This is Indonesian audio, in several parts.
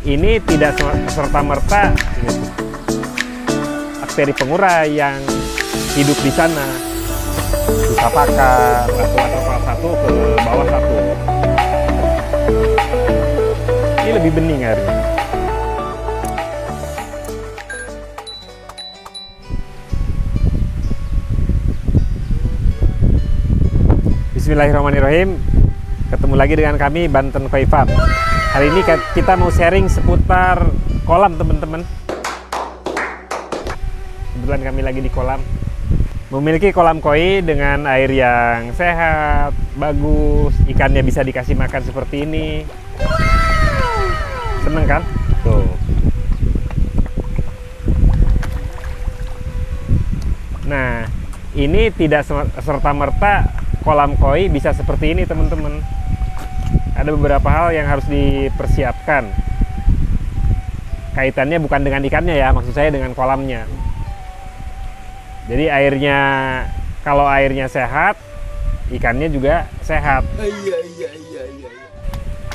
ini tidak serta-merta bakteri pengurai yang hidup di sana bisa pakar atau kepala satu ke bawah satu. Ini lebih bening airnya. Bismillahirrahmanirrahim. Ketemu lagi dengan kami Banten Koi Farm. Hari ini kita mau sharing seputar kolam, teman-teman. Kebetulan kami lagi di kolam. Memiliki kolam koi dengan air yang sehat, bagus, ikannya bisa dikasih makan seperti ini. Seneng kan? Tuh. Nah, ini tidak serta-merta kolam koi bisa seperti ini, teman-teman. Ada beberapa hal yang harus dipersiapkan. Kaitannya bukan dengan ikannya ya, maksud saya dengan kolamnya. Jadi airnya, kalau airnya sehat, ikannya juga sehat.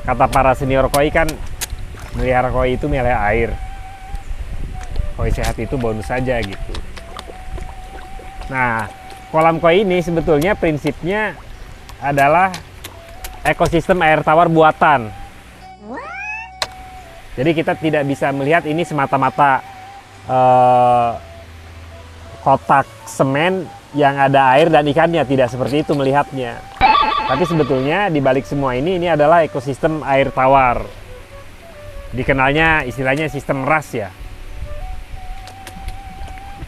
Kata para senior koi kan, melihara koi itu melihara air. Koi sehat itu bonus saja gitu. Nah, kolam koi ini sebetulnya prinsipnya adalah ekosistem air tawar buatan. Jadi kita tidak bisa melihat ini semata-mata kotak semen yang ada air dan ikannya, tidak seperti itu melihatnya. Tapi sebetulnya di balik semua ini adalah ekosistem air tawar. Dikenalnya istilahnya sistem ras ya.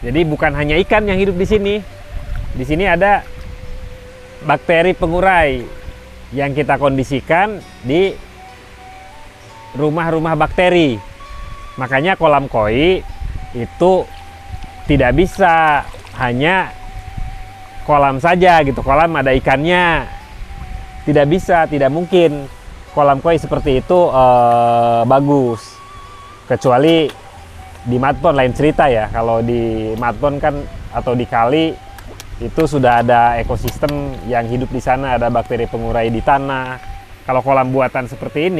Jadi bukan hanya ikan yang hidup di sini. Di sini ada bakteri pengurai yang kita kondisikan di rumah-rumah bakteri. Makanya kolam koi itu tidak bisa hanya kolam saja gitu, kolam ada ikannya. Tidak bisa, tidak mungkin kolam koi seperti itu bagus. Kecuali di mudpond lain cerita ya. Kalau di mudpond kan atau di kali itu sudah ada ekosistem yang hidup di sana, ada bakteri pengurai di tanah. Kalau kolam buatan seperti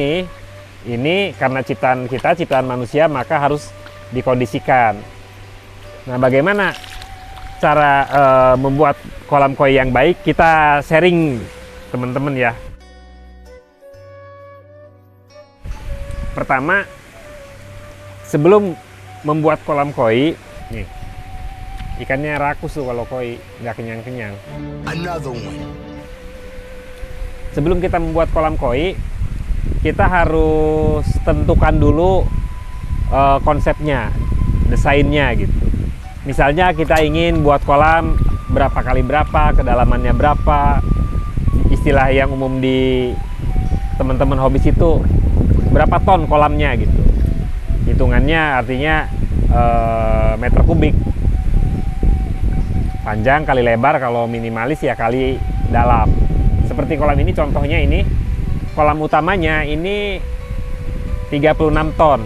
ini karena ciptaan kita, ciptaan manusia, maka harus dikondisikan. Nah, bagaimana cara membuat kolam koi yang baik? Kita sharing, teman-teman ya. Pertama, sebelum membuat kolam koi, nih, ikannya rakus tuh kalau koi, nggak kenyang-kenyang. Sebelum kita membuat kolam koi, kita harus tentukan dulu konsepnya, desainnya gitu. Misalnya kita ingin buat kolam berapa kali berapa, kedalamannya berapa. Istilah yang umum di teman-teman hobis itu berapa ton kolamnya gitu. Hitungannya artinya meter kubik. Panjang kali lebar, kalau minimalis ya kali dalam. Seperti kolam ini, contohnya ini kolam utamanya ini 36 ton.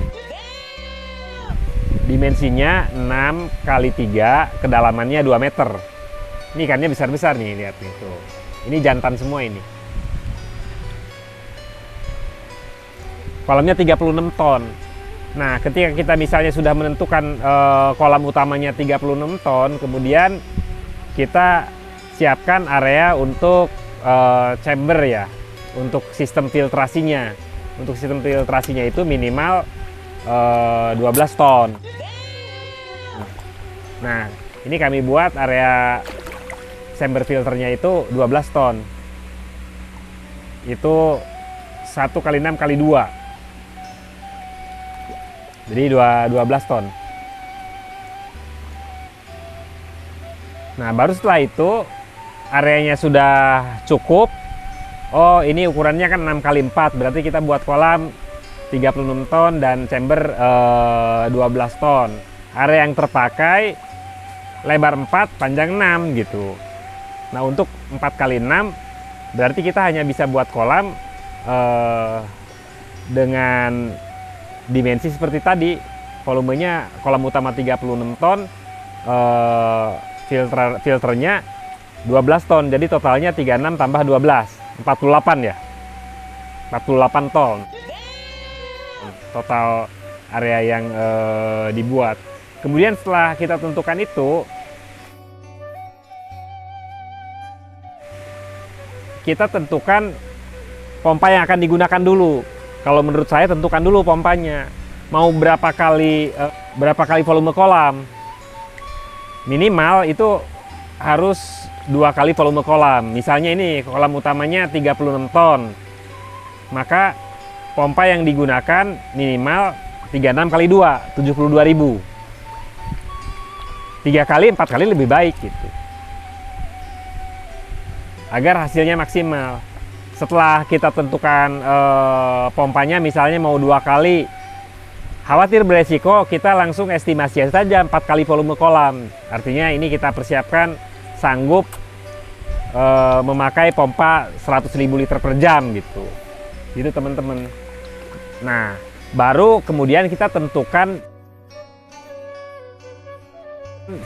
Dimensinya 6 kali 3, kedalamannya 2 meter. Ini ikannya besar-besar nih, lihat nih tuh. Ini jantan semua ini. Kolamnya 36 ton. Nah, ketika kita misalnya sudah menentukan kolam utamanya 36 ton, kemudian kita siapkan area untuk chamber ya, untuk sistem filtrasinya. Untuk sistem filtrasinya itu minimal 12 ton. Nah, ini kami buat area chamber filternya itu 12 ton. Itu 1 kali 6 kali 2. Jadi 12 ton. Nah, baru setelah itu areanya sudah cukup. Oh, ini ukurannya kan 6 kali 4, berarti kita buat kolam 36 ton dan chamber 12 ton. Area yang terpakai lebar 4, panjang 6 gitu. Nah, untuk 4 kali 6 berarti kita hanya bisa buat kolam dengan dimensi seperti tadi. Volumenya kolam utama 36 ton, filternya 12 ton, jadi totalnya 36 tambah 12, 48 ya, 48 ton. total area yang dibuat. Kemudian setelah kita tentukan itu, kita tentukan pompa yang akan digunakan dulu. Kalau menurut saya tentukan dulu pompanya. Mau berapa kali volume kolam. Minimal itu harus 2 kali volume kolam. Misalnya ini kolam utamanya 36 ton. Maka pompa yang digunakan minimal 36 kali 2, 72.000. 3 kali, 4 kali lebih baik gitu. Agar hasilnya maksimal. Setelah kita tentukan pompanya misalnya mau 2 kali, khawatir beresiko, kita langsung estimasi saja 4 kali volume kolam. Artinya ini kita persiapkan sanggup memakai pompa 100.000 liter per jam gitu. Gitu teman-teman. Nah, baru kemudian kita tentukan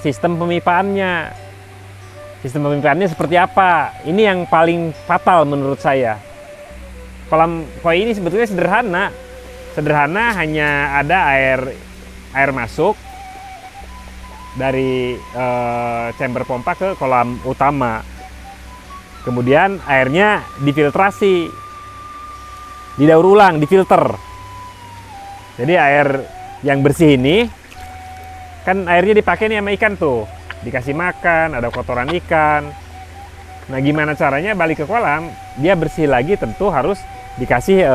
sistem pemipaannya. Sistem pemipaannya seperti apa? Ini yang paling fatal menurut saya. Kolam koi ini sebetulnya sederhana. Sederhana, hanya ada air masuk dari chamber pompa ke kolam utama. Kemudian airnya difiltrasi, didaur ulang, difilter. Jadi air yang bersih ini kan airnya dipakai nih sama ikan tuh, dikasih makan, ada kotoran ikan. Nah, gimana caranya balik ke kolam dia bersih lagi? Tentu harus dikasih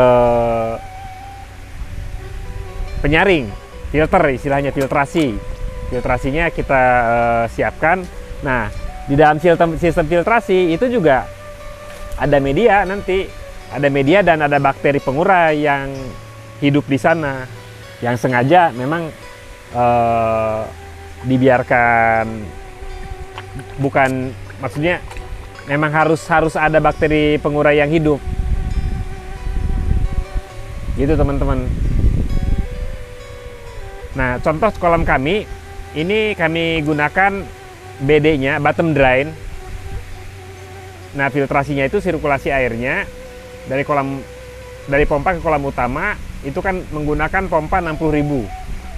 penyaring, filter, istilahnya filtrasi. Filtrasinya kita siapkan. Nah, di dalam sistem filtrasi itu juga ada media nanti. Ada media dan ada bakteri pengurai yang hidup di sana. Yang sengaja memang dibiarkan, bukan, maksudnya memang harus ada bakteri pengurai yang hidup. Gitu teman-teman. Nah, contoh kolam kami, ini kami gunakan BD-nya, bottom drain. Nah, filtrasinya itu sirkulasi airnya dari pompa ke kolam utama itu kan menggunakan pompa 60.000.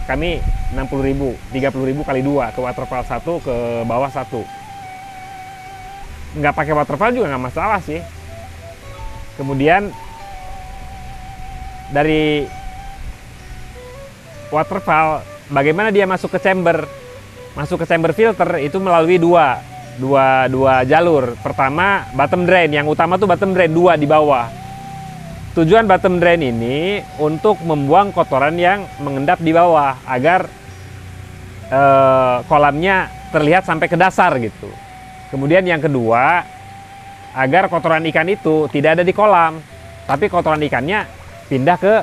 Kami 60.000, 30.000 kali 2 ke waterfall 1, ke bawah 1. Nggak pakai waterfall juga nggak masalah sih. Kemudian dari waterfall, bagaimana dia masuk ke chamber? Masuk ke chamber filter itu melalui dua jalur. Pertama bottom drain, yang utama tuh bottom drain, 2 di bawah. Tujuan bottom drain ini untuk membuang kotoran yang mengendap di bawah agar kolamnya terlihat sampai ke dasar gitu. Kemudian yang kedua, agar kotoran ikan itu tidak ada di kolam, tapi kotoran ikannya pindah ke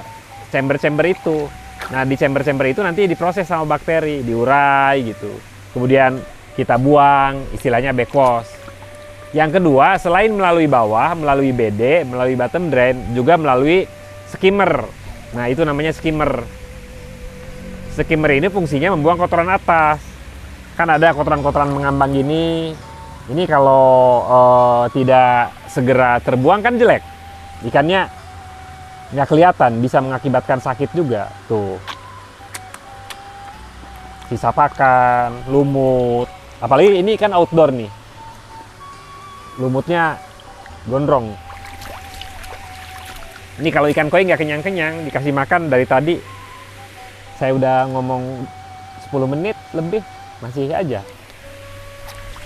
chamber-chamber itu. Nah, di chamber-chamber itu nanti diproses sama bakteri, diurai gitu. Kemudian kita buang, istilahnya backwash. Yang kedua, selain melalui bawah, melalui BD, melalui bottom drain, juga melalui skimmer. Nah, itu namanya skimmer. Skimmer ini fungsinya membuang kotoran atas. Kan ada kotoran-kotoran mengambang gini. Ini kalau tidak segera terbuang kan jelek. Ikannya nggak kelihatan, bisa mengakibatkan sakit juga. Tuh, sisa pakan, lumut. Apalagi ini kan outdoor nih, lumutnya gondrong. Ini kalau ikan koi nggak kenyang-kenyang, dikasih makan dari tadi. Saya udah ngomong 10 menit lebih, masih aja,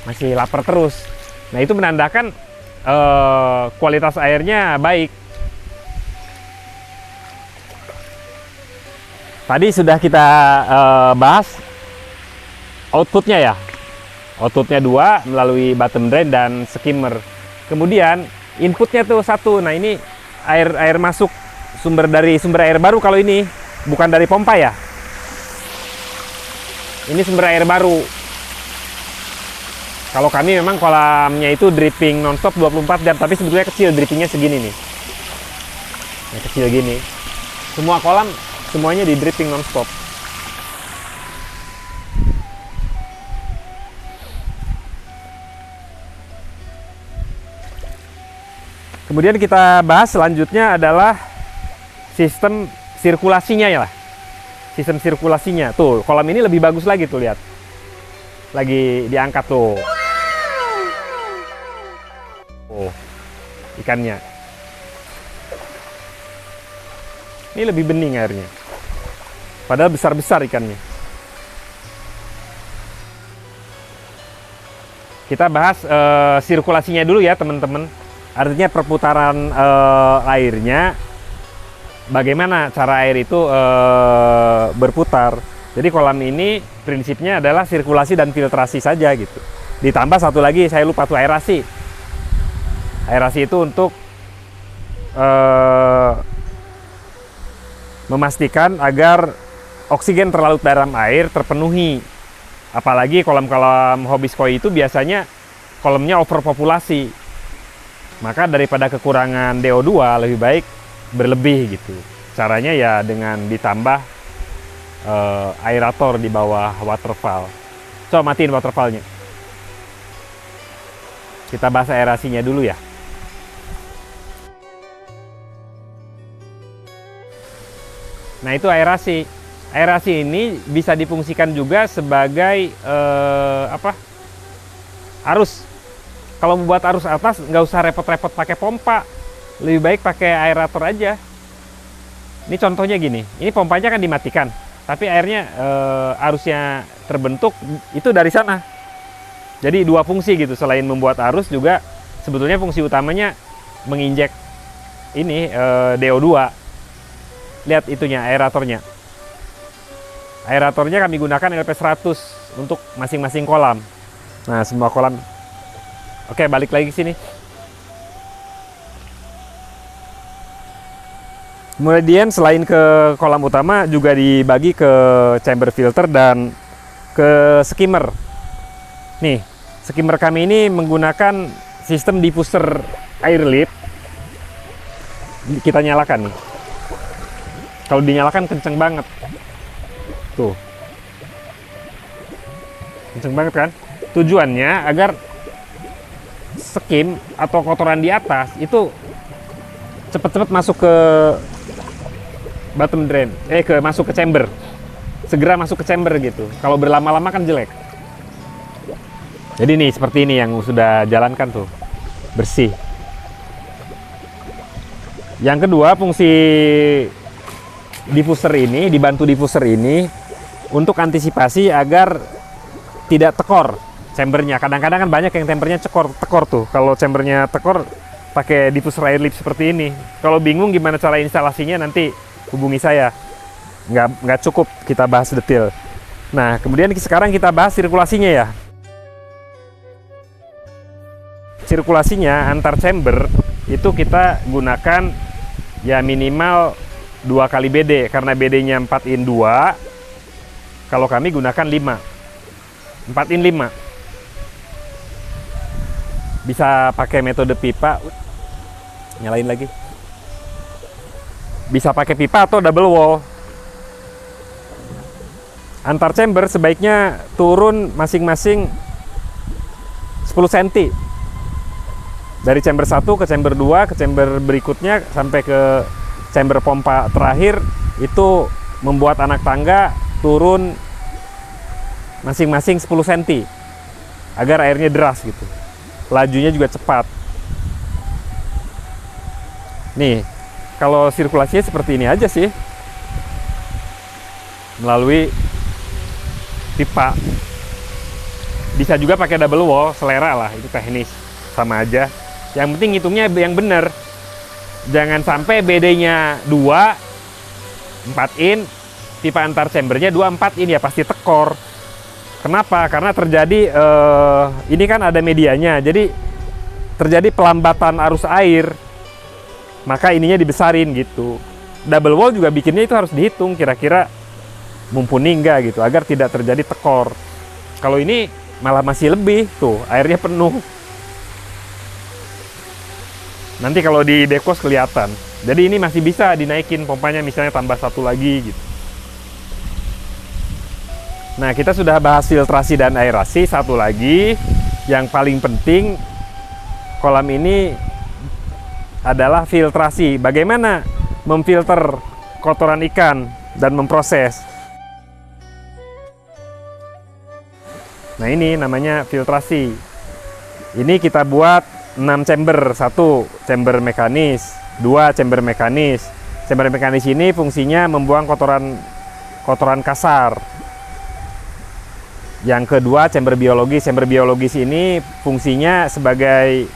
masih lapar terus. Nah, itu menandakan kualitas airnya baik. Tadi sudah kita bahas outputnya ya. Outputnya 2 melalui bottom drain dan skimmer. Kemudian inputnya tuh 1. Nah, ini air masuk sumber air baru. Kalau ini bukan dari pompa ya. Ini sumber air baru. Kalau kami memang kolamnya itu dripping nonstop 24 jam, tapi sebetulnya kecil, drippingnya segini nih. Nah, kecil gini. Semua kolam semuanya di dripping nonstop. Kemudian kita bahas selanjutnya adalah sistem sirkulasinya ya lah. Sistem sirkulasinya. Tuh, kolam ini lebih bagus lagi tuh, lihat. Lagi diangkat tuh. Oh, ikannya. Ini lebih bening airnya. Padahal besar-besar ikannya. Kita bahas sirkulasinya dulu ya teman-teman. Artinya perputaran airnya. Bagaimana cara air itu berputar. Jadi kolam ini prinsipnya adalah sirkulasi dan filtrasi saja gitu. Ditambah satu lagi saya lupa tuh, aerasi. Aerasi itu untuk memastikan agar oksigen terlarut dalam air terpenuhi. Apalagi kolam-kolam hobis koi itu biasanya kolamnya overpopulasi. Maka daripada kekurangan DO2 lebih baik berlebih gitu. Caranya ya dengan ditambah aerator di bawah waterfall. Coba matiin waterfallnya. Kita bahas aerasinya dulu ya. Nah itu aerasi. Aerasi ini bisa difungsikan juga sebagai arus. Kalau membuat arus atas nggak usah repot-repot pakai pompa, lebih baik pakai aerator aja. Ini contohnya gini, ini pompanya kan dimatikan, tapi airnya arusnya terbentuk itu dari sana. Jadi dua fungsi gitu, selain membuat arus juga sebetulnya fungsi utamanya menginjek ini DO2. Lihat itunya, aeratornya. Aeratornya kami gunakan LP100 untuk masing-masing kolam. Nah, semua kolam. Oke, balik lagi ke sini. Kemudian selain ke kolam utama juga dibagi ke chamber filter dan ke skimmer. Nih, skimmer kami ini menggunakan sistem diffuser air lift. Kita nyalakan nih. Kalau dinyalakan kenceng banget. Tuh. Kenceng banget kan? Tujuannya agar skim atau kotoran di atas itu cepet-cepet masuk ke bottom drain, masuk ke chamber. Segera masuk ke chamber gitu. Kalau berlama-lama kan jelek. Jadi nih seperti ini yang sudah jalankan tuh. Bersih. Yang kedua, fungsi diffuser ini, dibantu diffuser ini untuk antisipasi agar tidak tekor chambernya. Kadang-kadang kan banyak yang chambernya tekor tuh. Kalau chambernya tekor pakai diffuser air lift seperti ini. Kalau bingung gimana cara instalasinya, nanti hubungi saya. Nggak cukup kita bahas detail. Nah, kemudian sekarang kita bahas sirkulasinya ya. Sirkulasinya antar chamber itu kita gunakan ya minimal 2 kali BD, karena BD-nya 4 in 2. Kalau kami gunakan 5. 4 in 5. Bisa pakai metode pipa. Nyalain lagi. Bisa pakai pipa atau double wall. Antar chamber sebaiknya turun masing-masing 10 cm. Dari chamber 1 ke chamber 2 ke chamber berikutnya sampai ke chamber pompa terakhir, itu membuat anak tangga turun masing-masing 10 cm agar airnya deras gitu. Lajunya juga cepat. Nih, kalau sirkulasinya seperti ini aja sih. Melalui pipa. Bisa juga pakai double wall, selera lah, itu teknis. Sama aja. Yang penting hitungnya yang benar. Jangan sampai BD-nya 2, 4 in, pipa antar chambernya 2, 4 in, ya pasti tekor. Kenapa? Karena terjadi, ini kan ada medianya, jadi terjadi pelambatan arus air. Maka ininya dibesarin gitu. Double wall juga bikinnya itu harus dihitung, kira-kira mumpuni enggak gitu, agar tidak terjadi tekor. Kalau ini malah masih lebih, tuh airnya penuh. Nanti kalau di dekos kelihatan. Jadi ini masih bisa dinaikin pompanya, misalnya tambah 1 lagi gitu. Nah, kita sudah bahas filtrasi dan aerasi. Satu lagi yang paling penting kolam ini adalah filtrasi. Bagaimana memfilter kotoran ikan dan memproses. Nah ini namanya filtrasi. Ini kita buat 6 chamber, 1 chamber mekanis, 2 chamber mekanis. Chamber mekanis ini fungsinya membuang kotoran kasar. Yang kedua chamber biologis. Chamber biologis ini fungsinya sebagai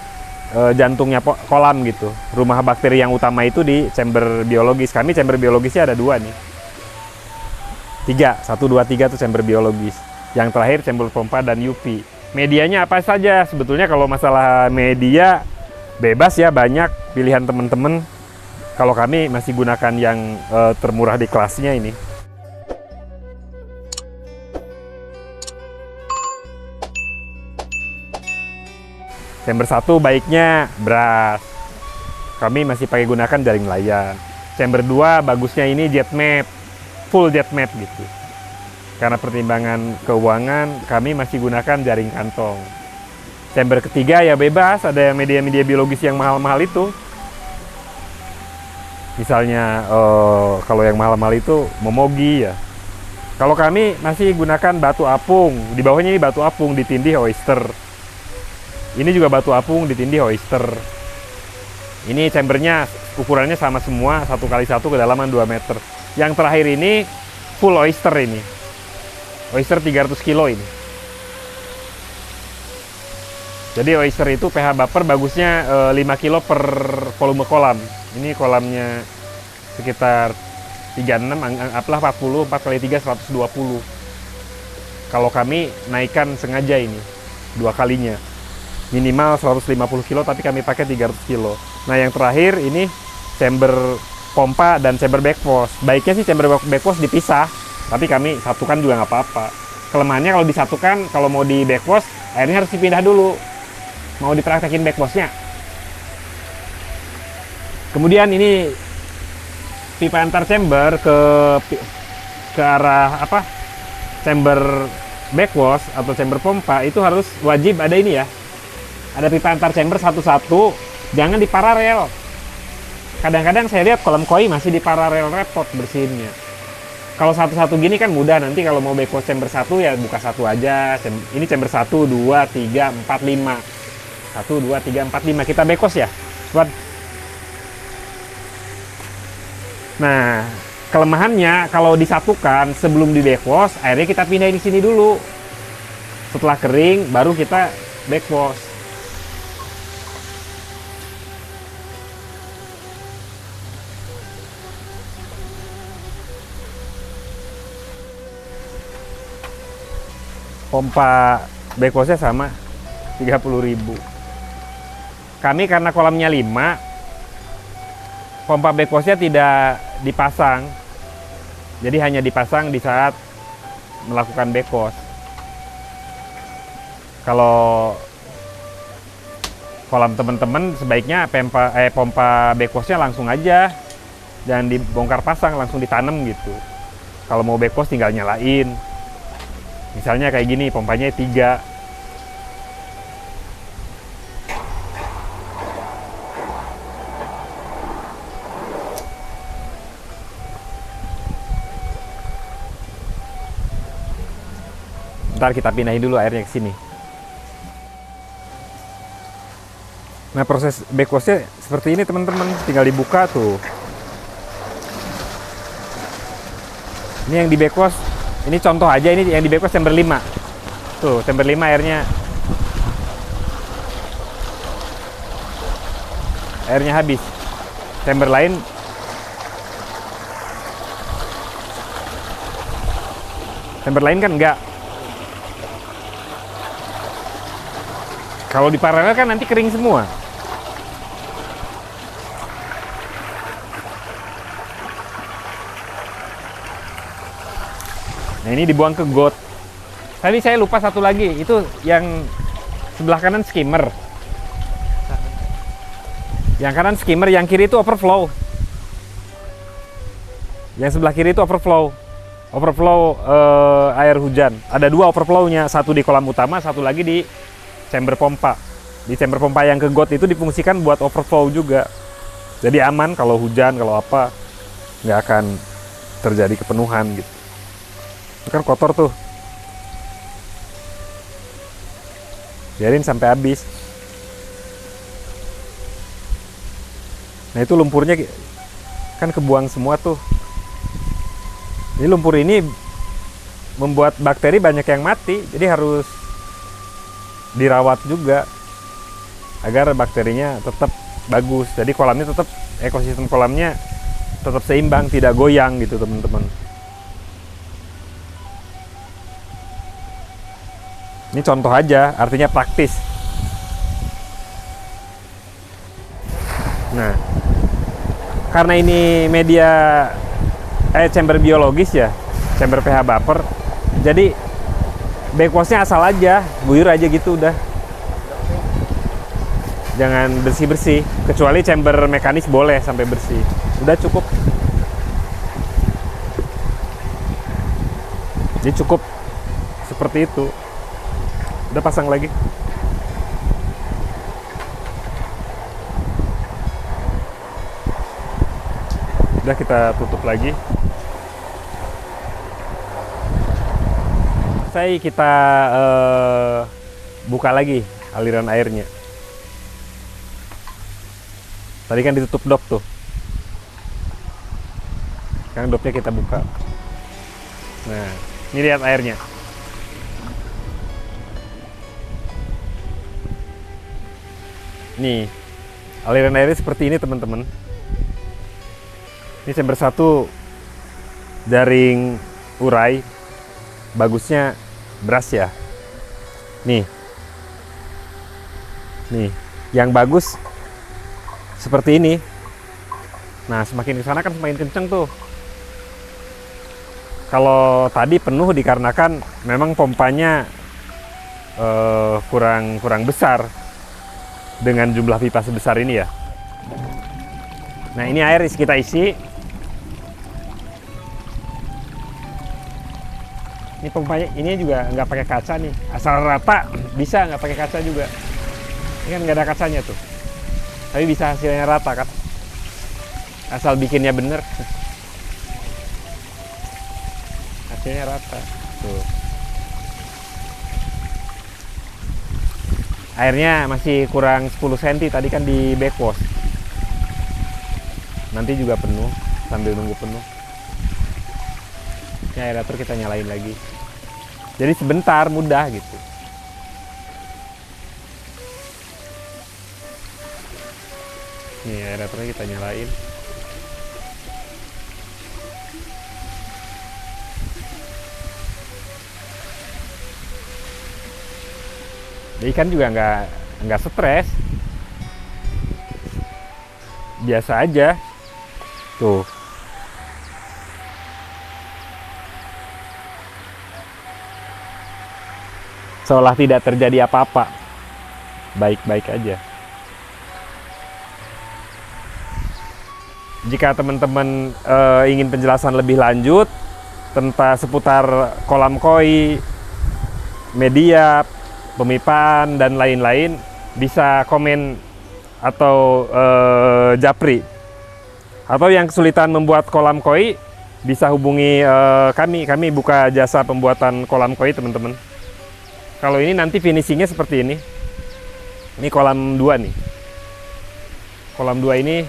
jantungnya kolam gitu. Rumah bakteri yang utama itu di chamber biologis. Kami chamber biologisnya ada 2 nih. 3, 1, 2, 3 itu chamber biologis. Yang terakhir chamber pompa dan UV. Medianya apa saja? Sebetulnya kalau masalah media bebas ya, banyak pilihan teman-teman. Kalau kami masih gunakan yang termurah di kelasnya ini. Chamber 1 baiknya brass. Kami masih pakai gunakan jaring layar. Chamber 2 bagusnya ini jet map, full jet map gitu. Karena pertimbangan keuangan, kami masih gunakan jaring kantong. Chamber ketiga ya bebas, ada media-media biologis yang mahal-mahal itu. Misalnya kalau yang mahal-mahal itu Momogi ya. Kalau kami masih gunakan batu apung, di bawahnya ini batu apung ditindih oyster. Ini juga batu apung ditindih oyster. Ini chambernya ukurannya sama semua, 1x1 kedalaman 2 meter. Yang terakhir ini full oyster ini. Oyster 300 kilo ini. Jadi oyster itu pH baper bagusnya 5 kilo per volume kolam. Ini kolamnya sekitar 36, anggaplah 40, 4 kali 3, 120. Kalau kami naikkan sengaja ini, 2 kalinya. Minimal 150 kilo, tapi kami pakai 300 kilo. Nah yang terakhir ini chamber pompa dan chamber backwash. Baiknya sih chamber backwash dipisah, tapi kami satukan juga nggak apa-apa. Kelemahannya kalau disatukan, kalau mau di backwash, airnya harus dipindah dulu. Mau dipraktekin backwashnya. Kemudian ini pipa antar chamber ke arah apa? Chamber backwash atau chamber pompa itu harus wajib ada ini ya. Ada pipa antar chamber satu-satu, jangan di paralel. Kadang-kadang saya lihat kolam koi masih di paralel, repot bersihinnya. Kalau satu-satu gini kan mudah, nanti kalau mau backwash chamber 1 ya buka 1 aja. Ini chamber 1, 2, 3, 4, 5. 1, 2, 3, 4, 5. Kita backwash ya. Buat. Nah, kelemahannya kalau disatukan sebelum di backwash, airnya kita pindahin di sini dulu. Setelah kering baru kita backwash. Pompa backwashnya sama 30.000. Kami karena kolamnya 5, pompa backwashnya tidak dipasang, jadi hanya dipasang di saat melakukan backwash. Kalau kolam teman-teman sebaiknya pompa backwashnya langsung aja, jangan dibongkar pasang, langsung ditanam gitu. Kalau mau backwash tinggal nyalain. Misalnya kayak gini, pompanya 3. Ntar kita pindahin dulu airnya ke sini. Nah, proses backwashnya seperti ini teman-teman, tinggal dibuka tuh. Ini yang di backwash. Ini contoh aja, ini yang di backwash chamber 5. Tuh, chamber 5 airnya habis. Chamber lain kan enggak. Kalau di paralel kan nanti kering semua. Nah ini dibuang ke got. Tadi saya lupa satu lagi, itu yang sebelah kanan skimmer. Yang kanan skimmer, yang kiri itu overflow. Yang sebelah kiri itu overflow. Overflow air hujan. Ada 2 overflow-nya, satu di kolam utama, satu lagi di chamber pompa. Di chamber pompa yang ke got itu difungsikan buat overflow juga. Jadi aman kalau hujan, kalau apa. nggak akan terjadi kepenuhan gitu. Itu kan kotor tuh, biarin sampai habis. Nah itu lumpurnya kan kebuang semua tuh. Ini lumpur ini membuat bakteri banyak yang mati, jadi harus dirawat juga agar bakterinya tetap bagus. Jadi kolamnya tetap, ekosistem kolamnya tetap seimbang, tidak goyang gitu teman-teman. Ini contoh aja, artinya praktis. Nah, karena ini media chamber biologis ya, chamber pH buffer, jadi backwash-nya asal aja, guyur aja gitu udah. Jangan bersih-bersih, kecuali chamber mekanis boleh sampai bersih. Udah cukup. Jadi cukup seperti itu. Udah pasang lagi. Udah kita tutup lagi. Kita buka lagi aliran airnya. Tadi kan ditutup dop tuh. Sekarang dopnya kita buka. Nah, ini lihat airnya. Nih, aliran airnya seperti ini teman-teman. Ini chamber 1 jaring urai. Bagusnya beras ya. Nih, yang bagus seperti ini. Nah, semakin ke sana kan semakin kenceng tuh. Kalau tadi penuh dikarenakan memang pompanya kurang besar dengan jumlah pipa sebesar ini ya. Nah, ini air kita isi. Ini pompanya ini juga nggak pakai kaca nih, asal rata bisa, nggak pakai kaca juga. Ini kan nggak ada kacanya tuh, tapi bisa hasilnya rata kan, asal bikinnya bener. Hasilnya rata tuh. Airnya masih kurang 10 cm, tadi kan di backwash. Nanti juga penuh, sambil nunggu penuh. Ini aerator kita nyalain lagi. Jadi sebentar, mudah gitu. Nih aeratornya kita nyalain. Ikan juga nggak stres, biasa aja tuh. Seolah tidak terjadi apa-apa, baik-baik aja. Jika teman-teman ingin penjelasan lebih lanjut tentang seputar kolam koi, media, pemipaan, dan lain-lain, bisa komen atau japri. Atau yang kesulitan membuat kolam koi, bisa hubungi kami buka jasa pembuatan kolam koi teman-teman. Kalau ini nanti finishingnya seperti ini. Ini kolam 2 nih. Kolam 2 ini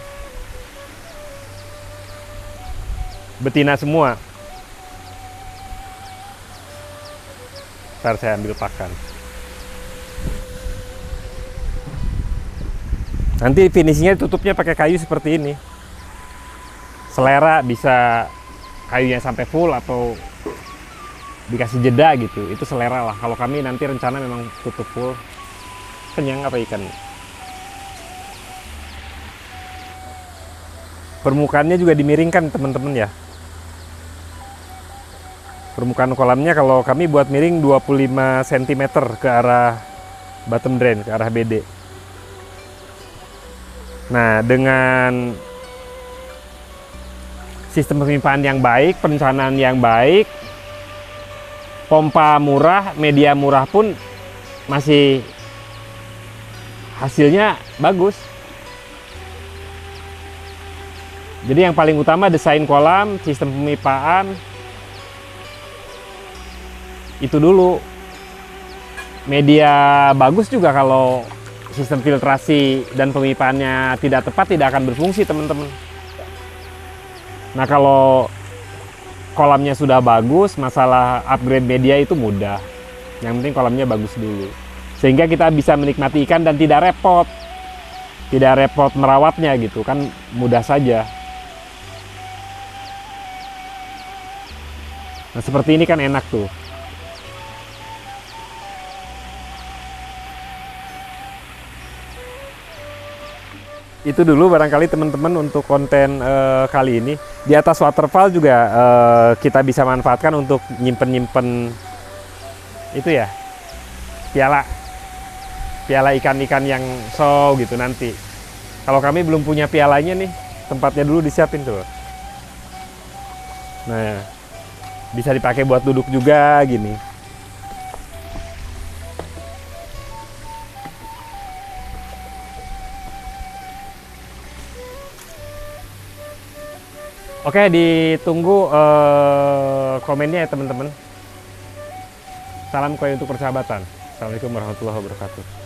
betina semua. Ntar saya ambil pakan. Nanti finishingnya tutupnya pakai kayu seperti ini. Selera bisa kayunya sampai full atau dikasih jeda gitu, itu selera lah. Kalau kami nanti rencana memang tutup full. Kenyang apa ikan. Permukaannya juga dimiringkan teman-teman ya. Permukaan kolamnya kalau kami buat miring 25 cm ke arah bottom drain, ke arah BD. Nah, dengan sistem pemipaan yang baik, perencanaan yang baik, pompa murah, media murah pun masih hasilnya bagus. Jadi yang paling utama desain kolam, sistem pemipaan, itu dulu. Media bagus juga kalau sistem filtrasi dan pemipaannya tidak tepat tidak akan berfungsi teman-teman. Nah kalau kolamnya sudah bagus, masalah upgrade media itu mudah. Yang penting kolamnya bagus dulu. Sehingga kita bisa menikmati ikan dan tidak repot. Tidak repot merawatnya gitu kan, mudah saja. Nah seperti ini kan enak tuh. Itu dulu barangkali teman-teman untuk konten kali ini. Di atas waterfall juga kita bisa manfaatkan untuk nyimpen-nyimpen itu ya, piala ikan-ikan yang show gitu nanti. Kalau kami belum punya pialanya nih, tempatnya dulu disiapin tuh. Nah, bisa dipakai buat duduk juga gini. Oke, ditunggu komennya ya teman-teman. Salam koi untuk persahabatan. Assalamualaikum warahmatullahi wabarakatuh.